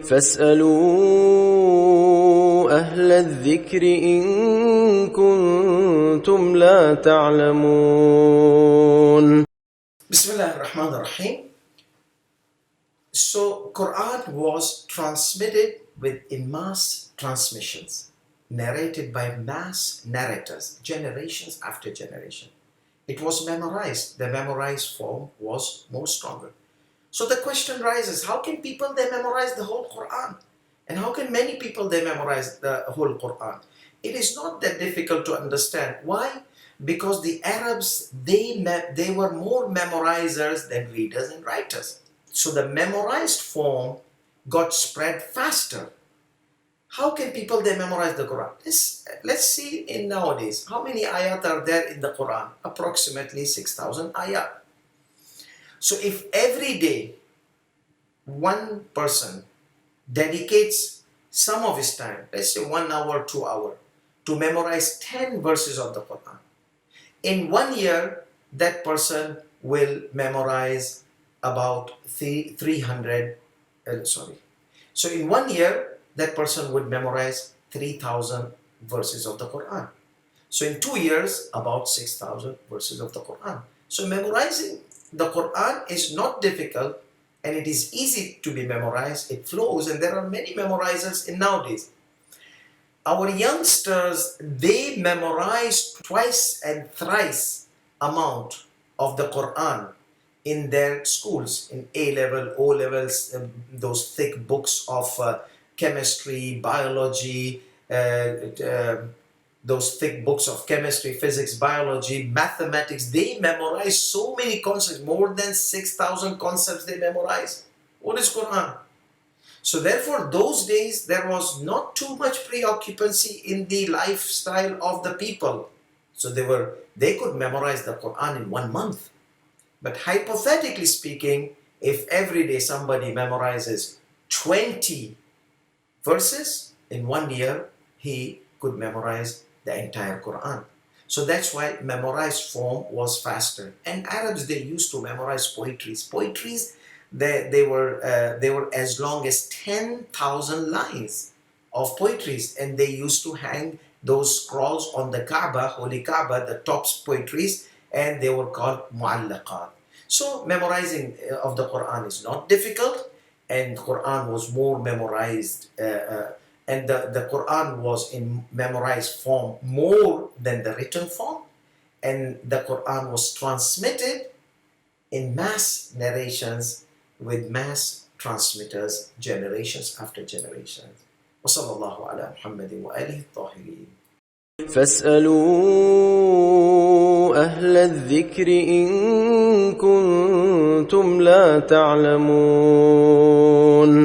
فاسألوا أهل الذكر إن كنتم لا تعلمون. Bismillah ar-Rahman ar-Rahim. So Quran was transmitted in mass transmissions, narrated by mass narrators, generations after generation. It was memorized. The memorized form was more stronger. So the question rises, how can people they memorize the whole Quran? And how can many people they memorize the whole Quran? It is not that difficult to understand. Why? Because the Arabs, they were more memorizers than readers and writers. So the memorized form got spread faster. How can people they memorize the Quran? Let's see in nowadays, how many ayat are there in the Quran? Approximately 6,000 ayat. So if every day one person dedicates some of his time, let's say 1 hour, 2 hours, to memorize 10 verses of the Quran, in 1 year, that person will memorize about 300, So in 1 year, that person would memorize 3,000 verses of the Quran. So in 2 years, about 6,000 verses of the Quran. So memorizing the Quran is not difficult and it is easy to be memorized. It flows and there are many memorizers in nowadays. Our youngsters, they memorize twice and thrice amount of the Quran in their schools, in A-level, O-levels, those thick books of chemistry, biology, those thick books of chemistry, physics, biology, mathematics. They memorize so many concepts, more than 6,000 concepts they memorize. What is Quran? So therefore, those days, there was not too much preoccupancy in the lifestyle of the people. So they could memorize the Quran in 1 month. But hypothetically speaking, if every day somebody memorizes 20 verses, in 1 year, he could memorize the entire Quran. So that's why memorized form was faster. And Arabs, they used to memorize poetries. Poetries, they were as long as 10,000 lines of poetries, and they used to hang those scrolls on the Kaaba, holy Kaaba, the top poetries, and they were called mu'allaqat. So memorizing of the Quran is not difficult, and Quran was more memorized, and the Quran was in memorized form more than the written form, and the Quran was transmitted in mass narrations with mass transmitters, generations after generations. وصلى الله على محمد وآله الطاهرين. فاسألوا أهل الذكر إن كنتم لا تعلمون.